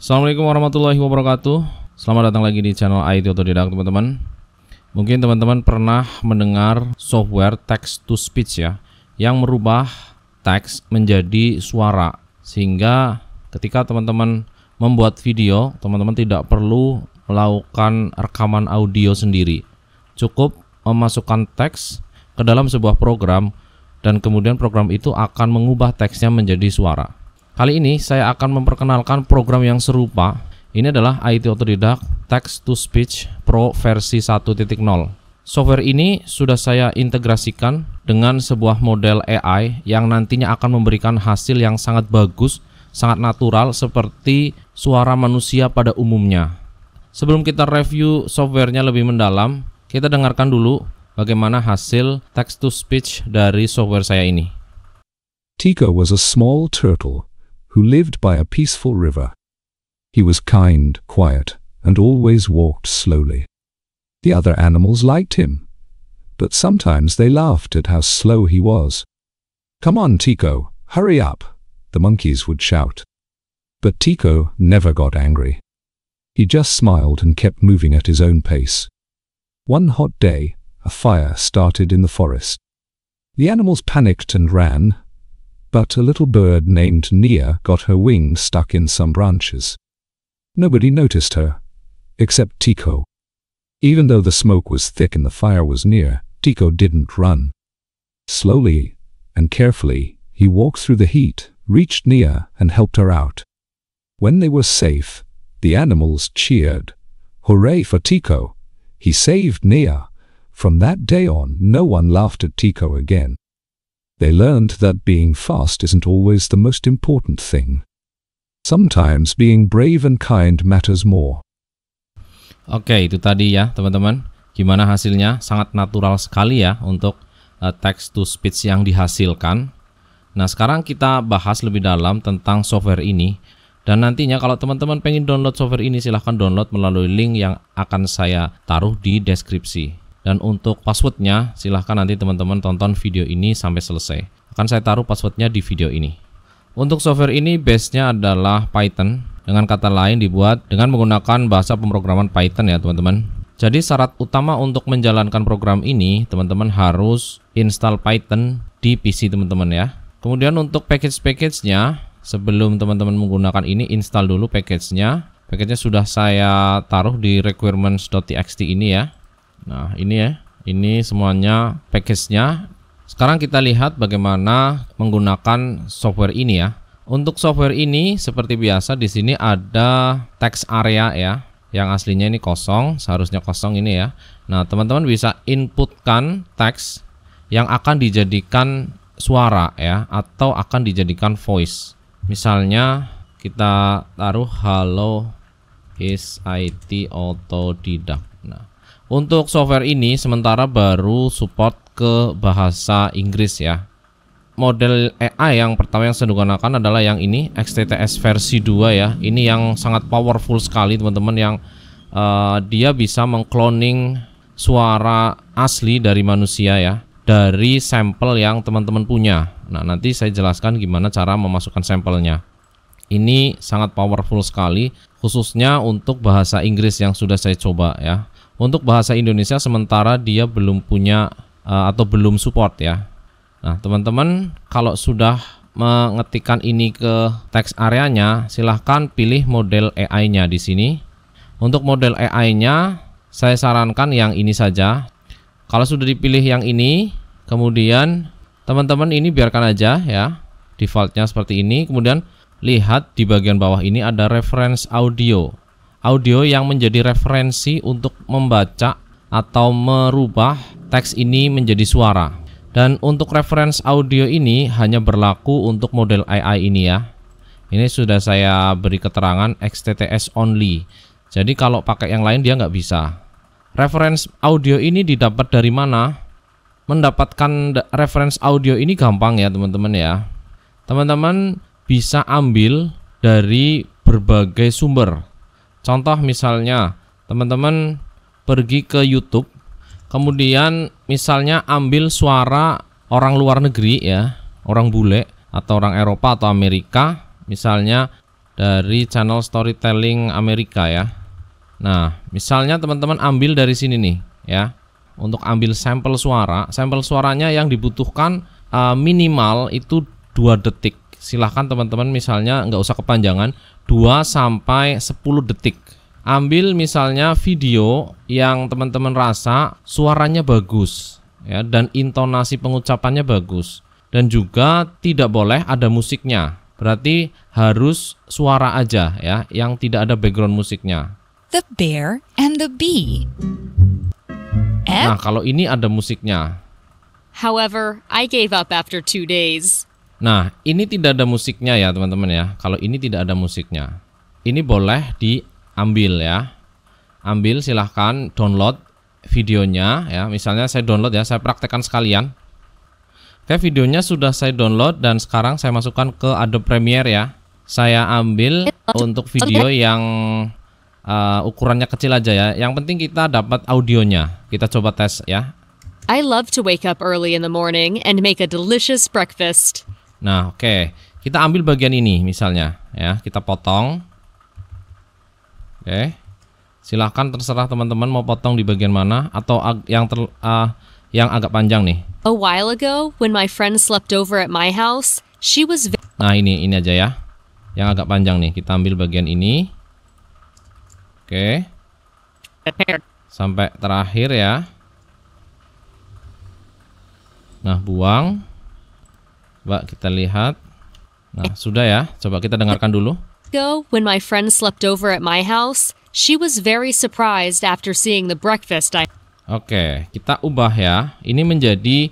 Assalamualaikum warahmatullahi wabarakatuh. Selamat datang lagi di channel IT Otodidak, teman-teman. Mungkin teman-teman pernah mendengar software text to speech ya, yang merubah teks menjadi suara, sehingga ketika teman-teman membuat video, teman-teman tidak perlu melakukan rekaman audio sendiri. Cukup memasukkan teks ke dalam sebuah program dan kemudian program itu akan mengubah teksnya menjadi suara. Kali ini saya akan memperkenalkan program yang serupa. Ini adalah IT Otodidak Text to Speech Pro versi 1.0. Software ini sudah saya integrasikan dengan sebuah model AI yang nantinya akan memberikan hasil yang sangat bagus, sangat natural seperti suara manusia pada umumnya. Sebelum kita review softwarenya lebih mendalam, kita dengarkan dulu bagaimana hasil text to speech dari software saya ini. Tico was a small turtle who lived by a peaceful river. He was kind, quiet, and always walked slowly. The other animals liked him, but sometimes they laughed at how slow he was. "Come on, Tico, hurry up," the monkeys would shout. But Tico never got angry. He just smiled and kept moving at his own pace. One hot day, a fire started in the forest. The animals panicked and ran, but a little bird named Nia got her wing stuck in some branches. Nobody noticed her, except Tico. Even though the smoke was thick and the fire was near, Tico didn't run. Slowly and carefully, he walked through the heat, reached Nia, and helped her out. When they were safe, the animals cheered. "Hooray for Tico! He saved Nia!" From that day on, no one laughed at Tico again. They learned that being fast isn't always the most important thing. Sometimes being brave and kind matters more. Oke, itu tadi ya teman-teman. Gimana hasilnya? Sangat natural sekali ya untuk text to speech yang dihasilkan. Nah, sekarang kita bahas lebih dalam tentang software ini. Dan nantinya kalau teman-teman pengen download software ini, silahkan download melalui link yang akan saya taruh di deskripsi. Dan untuk passwordnya, silahkan nanti teman-teman tonton video ini sampai selesai. Akan saya taruh passwordnya di video ini. Untuk software ini base-nya adalah Python. Dengan kata lain dibuat dengan menggunakan bahasa pemrograman Python ya teman-teman. Jadi syarat utama untuk menjalankan program ini, teman-teman harus install Python di PC teman-teman ya. Kemudian untuk package-nya, sebelum teman-teman menggunakan ini, install dulu package-nya. Package-nya sudah saya taruh di requirements.txt ini ya. Nah ini ya, ini semuanya package-nya. Sekarang kita lihat bagaimana menggunakan software ini ya. Untuk software ini seperti biasa di sini ada text area ya, yang aslinya ini kosong, seharusnya kosong ini ya. Nah teman-teman bisa inputkan teks yang akan dijadikan suara ya, atau akan dijadikan voice. Misalnya kita taruh "Halo is IT Otodidak". Nah, untuk software ini sementara baru support ke bahasa Inggris ya. Model AI yang pertama yang saya gunakan adalah yang ini, XTTS versi 2 ya. Ini yang sangat powerful sekali teman-teman, yang dia bisa mengcloning suara asli dari manusia ya, dari sampel yang teman-teman punya. Nah, nanti saya jelaskan gimana cara memasukkan sampelnya. Ini sangat powerful sekali, khususnya untuk bahasa Inggris yang sudah saya coba ya. Untuk bahasa Indonesia sementara dia belum punya atau belum support ya. Nah teman-teman kalau sudah mengetikkan ini ke teks areanya, silahkan pilih model AI-nya di sini. Untuk model AI-nya saya sarankan yang ini saja. Kalau sudah dipilih yang ini, kemudian teman-teman ini biarkan aja ya, defaultnya seperti ini. Kemudian lihat di bagian bawah ini ada reference audio. Audio yang menjadi referensi untuk membaca atau merubah teks ini menjadi suara. Dan untuk reference audio ini hanya berlaku untuk model AI ini ya. Ini sudah saya beri keterangan XTTS only. Jadi kalau pakai yang lain dia nggak bisa. Reference audio ini didapat dari mana? Mendapatkan reference audio ini gampang ya teman-teman ya. Teman-teman bisa ambil dari berbagai sumber. Contoh misalnya teman-teman pergi ke YouTube, kemudian misalnya ambil suara orang luar negeri ya, orang bule atau orang Eropa atau Amerika misalnya, dari channel storytelling Amerika ya. Nah, misalnya teman-teman ambil dari sini nih ya. Untuk ambil sampel suara, sampel suaranya yang dibutuhkan minimal itu 2 detik. Silahkan teman-teman misalnya nggak usah kepanjangan, 2 sampai 10 detik. Ambil misalnya video yang teman-teman rasa suaranya bagus ya, dan intonasi pengucapannya bagus, dan juga tidak boleh ada musiknya. Berarti harus suara aja ya, yang tidak ada background musiknya. The bear and the bee. Nah, kalau ini ada musiknya. However, I gave up after 2 days. Nah, ini tidak ada musiknya ya teman-teman ya. Kalau ini tidak ada musiknya, ini boleh diambil ya. Ambil, silahkan download videonya ya. Misalnya saya download ya, saya praktekkan sekalian. Oke, videonya sudah saya download dan sekarang saya masukkan ke Adobe Premiere ya. Saya ambil untuk video yang ukurannya kecil aja ya. Yang penting kita dapat audionya. Kita coba tes ya. I love to wake up early in the morning and make a delicious breakfast. Nah, oke. Kita ambil bagian ini misalnya ya. Kita potong. Oke. Silahkan terserah teman-teman mau potong di bagian mana, atau yang agak panjang nih. A while ago, when my friend slept over at my house, she was Nah, ini aja ya. Yang agak panjang nih. Kita ambil bagian ini. Oke. Sampai terakhir ya. Nah, buang. Coba kita lihat. Nah, sudah ya. Coba kita dengarkan dulu. When my friend slept over at my house, she was very surprised after seeing the breakfast I... Oke, kita ubah ya. Ini menjadi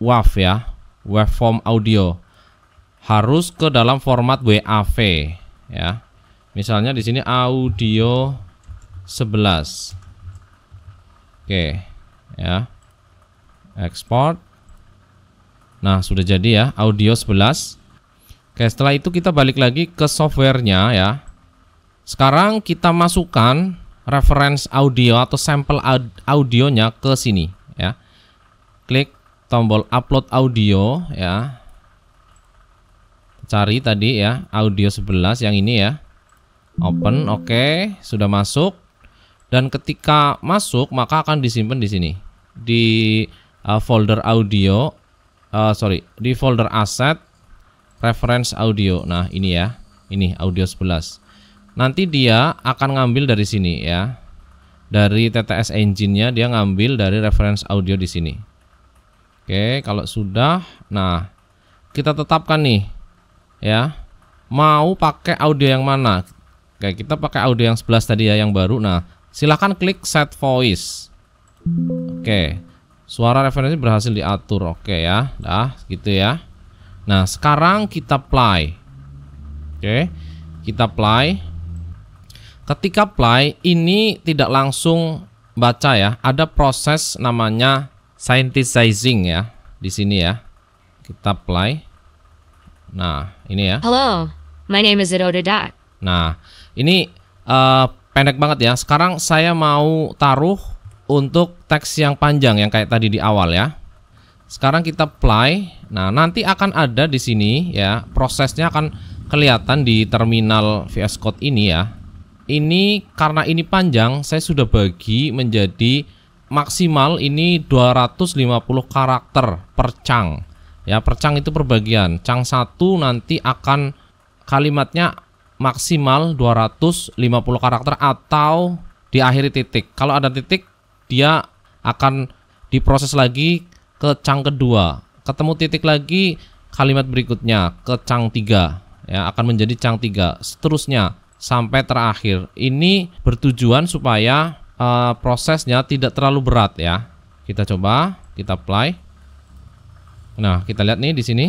WAV ya. Waveform audio. Harus ke dalam format WAV ya. Misalnya di sini audio 11. Oke, ya. Export. Nah, sudah jadi ya, audio 11. Oke, setelah itu kita balik lagi ke softwarenya ya. Sekarang kita masukkan reference audio atau sampel audionya ke sini ya. Klik tombol upload audio ya. Cari tadi ya, audio 11 yang ini ya. Open, oke, sudah masuk. Dan ketika masuk maka akan disimpan di sini di folder audio, di folder asset reference audio. Nah, ini ya, ini audio 11. Nanti dia akan ngambil dari sini ya, dari TTS engine-nya dia ngambil dari reference audio di sini. Oke, kalau sudah, nah kita tetapkan nih ya, mau pakai audio yang mana. Oke, kita pakai audio yang 11 tadi ya, yang baru. Nah, silahkan klik set voice. Oke, suara referensi berhasil diatur. Oke ya, dah gitu ya. Nah, sekarang kita play. Oke, kita play. Ketika play, ini tidak langsung baca ya. Ada proses namanya synthesizing ya di sini ya. Kita play. Nah, ini ya. Hello, my name is Idodadat. Nah, ini pendek banget ya. Sekarang saya mau taruh untuk teks yang panjang yang kayak tadi di awal ya. Sekarang kita play. Nah, nanti akan ada di sini ya. Prosesnya akan kelihatan di terminal VS Code ini ya. Ini karena ini panjang, saya sudah bagi menjadi maksimal ini 250 karakter per chunk. Ya, per chunk itu per bagian. Chunk 1 nanti akan kalimatnya maksimal 250 karakter atau diakhiri titik. Kalau ada titik, dia akan diproses lagi ke chunk kedua. Ketemu titik lagi, kalimat berikutnya ke chunk 3 ya, akan menjadi chunk 3. Seterusnya sampai terakhir. Ini bertujuan supaya prosesnya tidak terlalu berat ya. Kita coba, kita play. Nah, kita lihat nih di sini.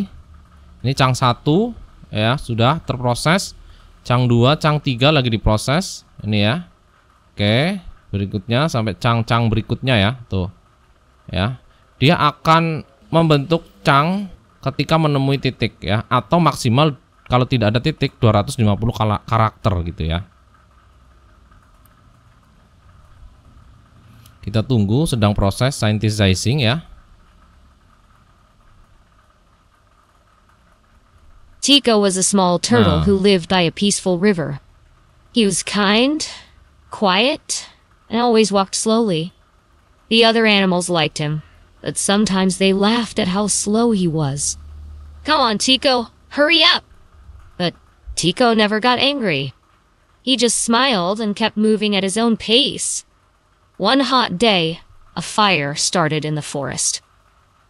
Ini chunk 1 ya, sudah terproses. Chunk 2, chunk 3 lagi diproses. Ini ya. Oke, berikutnya sampai chunk-chunk berikutnya ya, tuh. Ya. Dia akan membentuk chunk ketika menemui titik ya, atau maksimal kalau tidak ada titik 250 karakter gitu ya. Kita tunggu, sedang proses synthesizing ya. Tico was a small turtle Ah. who lived by a peaceful river. He was kind, quiet, and always walked slowly. The other animals liked him, but sometimes they laughed at how slow he was. Come on, Tico, hurry up! But Tico never got angry. He just smiled and kept moving at his own pace. One hot day, a fire started in the forest.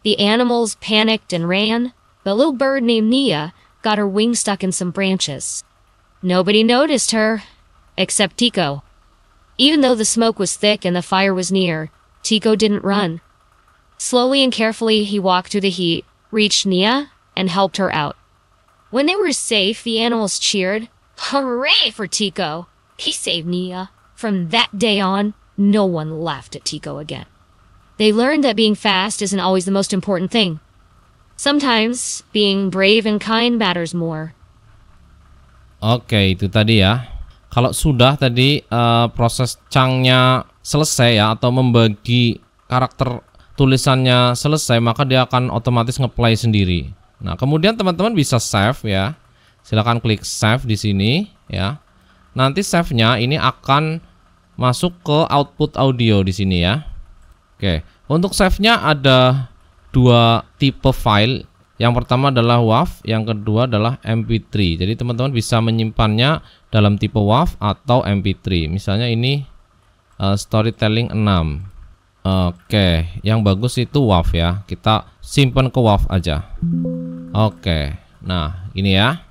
The animals panicked and ran. The little bird named Nia got her wing stuck in some branches. Nobody noticed her, except Tico. Even though the smoke was thick and the fire was near, Tico didn't run. Slowly and carefully, he walked through the heat, reached Nia, and helped her out. When they were safe, the animals cheered. Hooray for Tico! He saved Nia. From that day on, no one laughed at Tico again. They learned that being fast isn't always the most important thing. Sometimes, being brave and kind matters more. Oke, itu tadi ya. Kalau sudah tadi proses changnya selesai ya, atau membagi karakter tulisannya selesai, maka dia akan otomatis ngeplay sendiri. Nah, kemudian teman-teman bisa save ya. Silakan klik save di sini ya. Nanti save-nya ini akan masuk ke output audio di sini ya. Oke, untuk save-nya ada dua tipe file. Yang pertama adalah WAV, yang kedua adalah MP3. Jadi teman-teman bisa menyimpannya dalam tipe WAV atau MP3. Misalnya ini storytelling 6. Oke, yang bagus itu WAV ya. Kita simpan ke WAV aja. Oke, nah ini ya.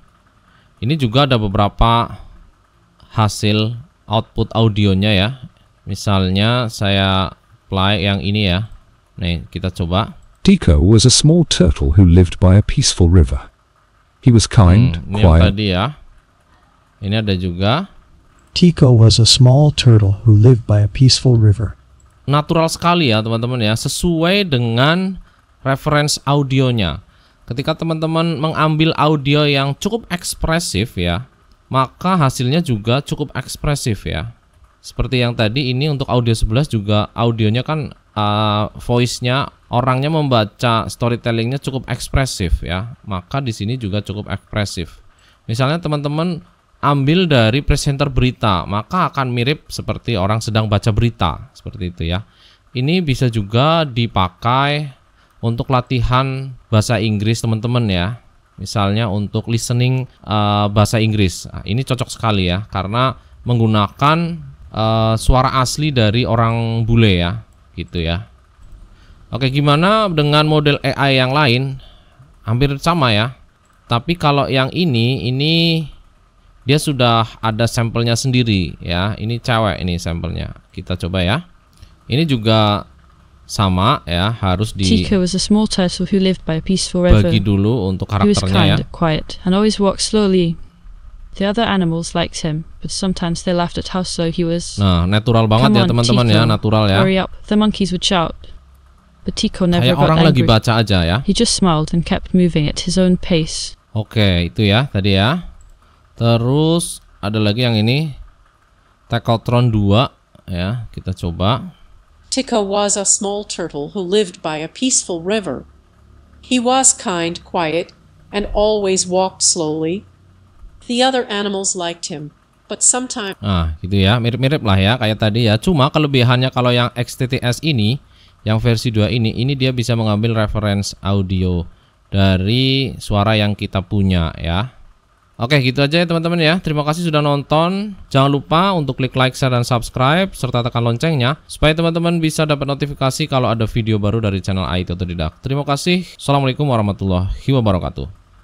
Ini juga ada beberapa hasil output audionya ya. Misalnya saya play yang ini ya. Nih, kita coba. Tico was a small turtle who lived by a peaceful river. He was kind, Ini yang quiet, tadi ya. Ini ada juga. Tico was a small turtle who lived by a peaceful river. Natural sekali ya teman-teman ya. Sesuai dengan reference audionya. Ketika teman-teman mengambil audio yang cukup ekspresif ya, maka hasilnya juga cukup ekspresif ya. Seperti yang tadi ini untuk audio 11 juga audionya kan voice-nya, orangnya membaca storytellingnya cukup ekspresif ya, maka di sini juga cukup ekspresif. Misalnya teman-teman ambil dari presenter berita, maka akan mirip seperti orang sedang baca berita, seperti itu ya. Ini bisa juga dipakai untuk latihan bahasa Inggris teman-teman ya. Misalnya untuk listening bahasa Inggris. Nah, ini cocok sekali ya, karena menggunakan suara asli dari orang bule ya. Gitu ya. Oke, gimana dengan model AI yang lain? Hampir sama ya. Tapi kalau yang ini dia sudah ada sampelnya sendiri ya. Ini cewek ini sampelnya. Kita coba ya. Ini juga sama ya, harus Tico was a small turtle who lived by a peaceful river. dibagi dulu untuk He was karakternya ya. kind, quiet, and always walked slowly. The other animals liked him, but sometimes they laughed at how slow he was. Nah, natural banget Come ya on, teman-teman ya, Tico, natural ya. hurry up, the monkeys would shout. But Tico never Kayak got orang lagi angry. baca aja ya. He just smiled and kept moving at his own pace. Oke, itu ya tadi ya. Terus ada lagi yang ini, Tekotron 2 ya, kita coba. Tico was a small turtle who lived by a peaceful river. He was kind, quiet, and always walked slowly. The other animals liked him, but sometimes... Nah, gitu ya, mirip-mirip lah ya kayak tadi ya. Cuma kelebihannya kalau yang XTTS ini, yang versi 2 ini dia bisa mengambil reference audio dari suara yang kita punya ya. Oke, gitu aja ya teman-teman ya. Terima kasih sudah nonton. Jangan lupa untuk klik like, share, dan subscribe serta tekan loncengnya supaya teman-teman bisa dapat notifikasi kalau ada video baru dari channel IT Otodidak. Terima kasih. Assalamualaikum warahmatullahi wabarakatuh.